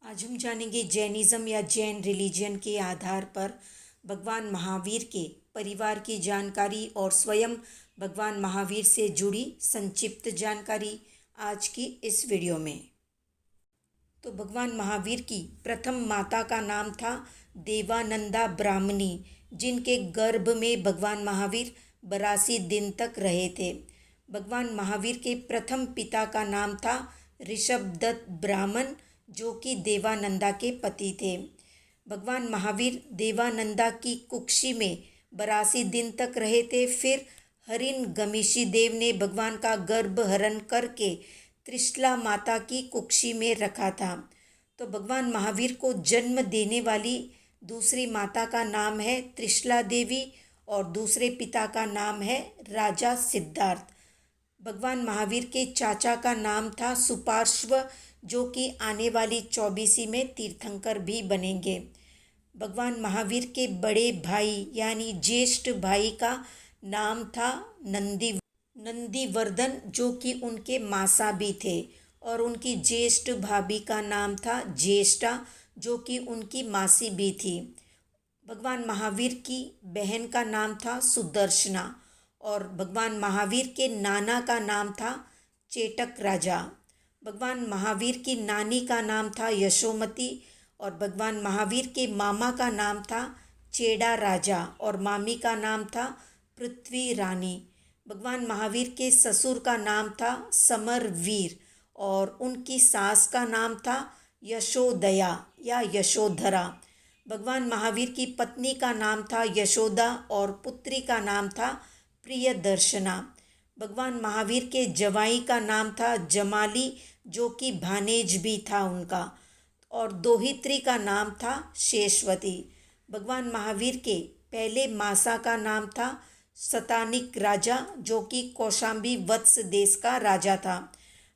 आज हम जानेंगे जैनिज़्म या जैन रिलीजन के आधार पर भगवान महावीर के परिवार की जानकारी और स्वयं भगवान महावीर से जुड़ी संक्षिप्त जानकारी आज की इस वीडियो में। तो भगवान महावीर की प्रथम माता का नाम था देवानंदा ब्राह्मणी, जिनके गर्भ में भगवान महावीर 82 दिन तक रहे थे। भगवान महावीर के प्रथम पिता का नाम था ऋषभदत्त ब्राह्मण, जो कि देवानंदा के पति थे। भगवान महावीर देवानंदा की कुक्षी में 82 दिन तक रहे थे। फिर हरिन गमीशी देव ने भगवान का गर्भ हरण करके त्रिशला माता की कुक्षी में रखा था। तो भगवान महावीर को जन्म देने वाली दूसरी माता का नाम है त्रिशला देवी और दूसरे पिता का नाम है राजा सिद्धार्थ। भगवान महावीर के चाचा का नाम था सुपार्श्व, जो कि आने वाली 24वीं में तीर्थंकर भी बनेंगे। भगवान महावीर के बड़े भाई यानी ज्येष्ठ भाई का नाम था नंदीवर्धन, जो कि उनके मासा भी थे, और उनकी ज्येष्ठ भाभी का नाम था ज्येष्ठा, जो कि उनकी मासी भी थी। भगवान महावीर की बहन का नाम था सुदर्शना और भगवान महावीर के नाना का नाम था चेटक राजा। भगवान महावीर की नानी का नाम था यशोमती और भगवान महावीर के मामा का नाम था चेड़ा राजा और मामी का नाम था पृथ्वी रानी। भगवान महावीर के ससुर का नाम था समरवीर और उनकी सास का नाम था यशोदया या यशोधरा। भगवान महावीर की पत्नी का नाम था यशोदा और पुत्री का नाम था प्रियदर्शना। भगवान महावीर के जवाई का नाम था जमाली, जो कि भानेज भी था उनका, और दोहित्री का नाम था शेषवती। भगवान महावीर के पहले मासा का नाम था सतानिक राजा, जो कि कौशाम्बी वत्स देश का राजा था।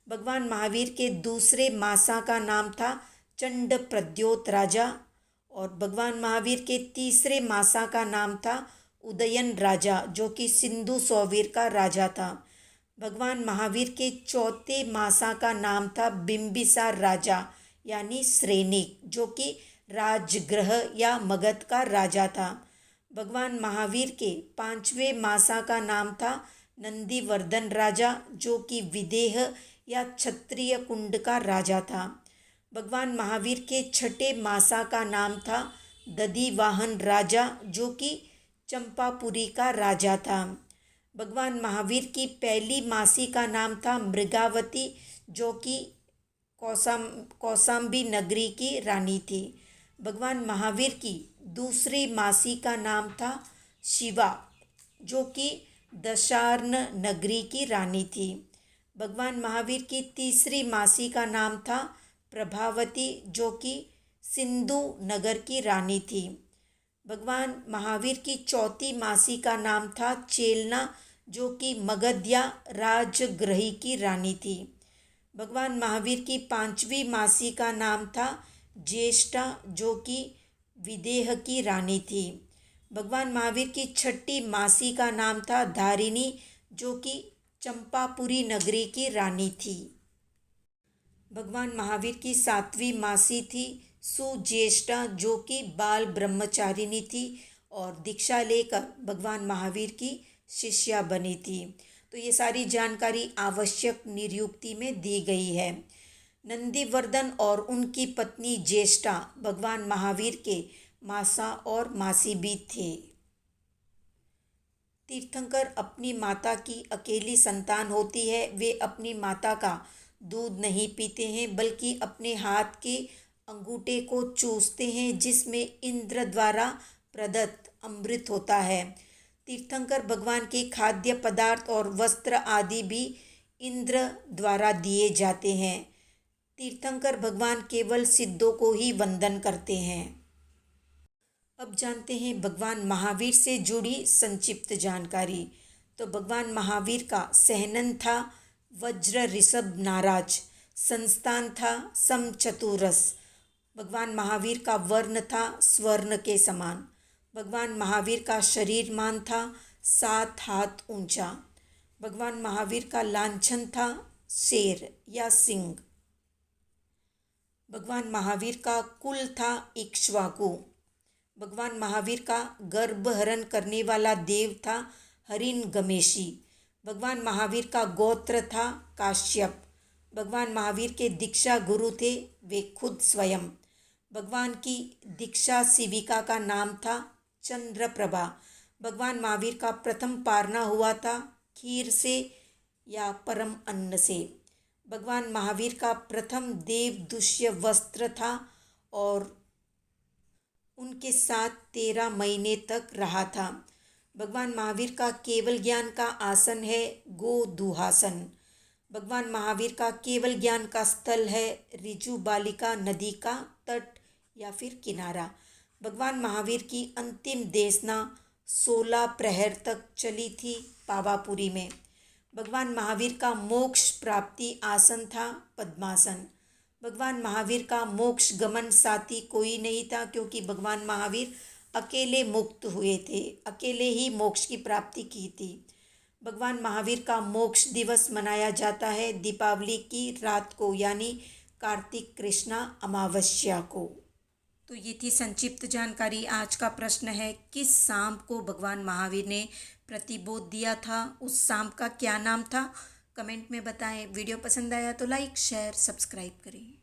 भगवान महावीर के दूसरे मासा का नाम था चंड प्रद्योत राजा और भगवान महावीर के तीसरे मासा का नाम था उदयन राजा, जो कि सिंधु सौवीर का राजा था। भगवान महावीर के चौथे मासा का नाम था बिंबिसार राजा यानी श्रेनिक, जो कि राजगृह या मगध का राजा था। भगवान महावीर के पांचवें मासा का नाम था नंदीवर्धन राजा, जो कि विदेह या क्षत्रिय कुंड का राजा था। भगवान महावीर के छठे मासा का नाम था दधिवाहन राजा, जो कि चंपापुरी का राजा था। भगवान महावीर की पहली मासी का नाम था मृगावती, जो कि कौशाम्बी नगरी की रानी थी। भगवान महावीर की दूसरी मासी का नाम था शिवा, जो कि दशार्ण नगरी की रानी थी। भगवान महावीर की तीसरी मासी का नाम था प्रभावती, जो कि सिंधु नगर की रानी थी। भगवान महावीर की चौथी मासी का नाम था चेलना, जो कि मगध राजगृही की रानी थी। भगवान महावीर की पांचवी मासी का नाम था ज्येष्ठा, जो कि विदेह की रानी थी। भगवान महावीर की छठी मासी का नाम था धारिणी, जो कि चंपापुरी नगरी की रानी थी। भगवान महावीर की सातवीं मासी थी सुज्येष्ठा, जो कि बाल ब्रह्मचारिणी थी और दीक्षा लेकर भगवान महावीर की शिष्या बनी थी। तो ये सारी जानकारी आवश्यक निरुक्ति में दी गई है। नंदीवर्धन और उनकी पत्नी ज्येष्ठा भगवान महावीर के मासा और मासी भी थे। तीर्थंकर अपनी माता की अकेली संतान होती है। वे अपनी माता का दूध नहीं पीते हैं, बल्कि अपने हाथ के अंगूठे को चूसते हैं, जिसमें इंद्र द्वारा प्रदत्त अमृत होता है। तीर्थंकर भगवान के खाद्य पदार्थ और वस्त्र आदि भी इंद्र द्वारा दिए जाते हैं। तीर्थंकर भगवान केवल सिद्धों को ही वंदन करते हैं। अब जानते हैं भगवान महावीर से जुड़ी संक्षिप्त जानकारी। तो भगवान महावीर का सहनन था वज्र ऋषभ नाराज, संस्थान था समचतुरस। भगवान महावीर का वर्ण था स्वर्ण के समान। भगवान महावीर का शरीर मान था 7 हाथ ऊंचा। भगवान महावीर का लांछन था शेर या सिंह। भगवान महावीर का कुल था इक्ष्वाकु। भगवान महावीर का गर्भहरण करने वाला देव था हरिणगमेशी। भगवान महावीर का गोत्र था काश्यप। भगवान महावीर के दीक्षा गुरु थे वे खुद स्वयं। भगवान की दीक्षा सेविका का नाम था चंद्रप्रभा। भगवान महावीर का प्रथम पारना हुआ था खीर से या परम अन्न से। भगवान महावीर का प्रथम देवदुष्य वस्त्र था और उनके साथ 13 महीने तक रहा था। भगवान महावीर का केवल ज्ञान का आसन है गोदुहासन। भगवान महावीर का केवल ज्ञान का स्थल है रिजु बालिका नदी का तट या फिर किनारा। भगवान महावीर की अंतिम देशना 16 प्रहर तक चली थी पावापुरी में। भगवान महावीर का मोक्ष प्राप्ति आसन था पद्मासन। भगवान महावीर का मोक्ष गमन साथी कोई नहीं था, क्योंकि भगवान महावीर अकेले मुक्त हुए थे, अकेले ही मोक्ष की प्राप्ति की थी। भगवान महावीर का मोक्ष दिवस मनाया जाता है दीपावली की रात को, यानी कार्तिक कृष्णा अमावस्या को। तो ये थी संक्षिप्त जानकारी। आज का प्रश्न है, किस सांप को भगवान महावीर ने प्रतिबोध दिया था? उस सांप का क्या नाम था? कमेंट में बताएं। वीडियो पसंद आया तो लाइक शेयर सब्सक्राइब करें।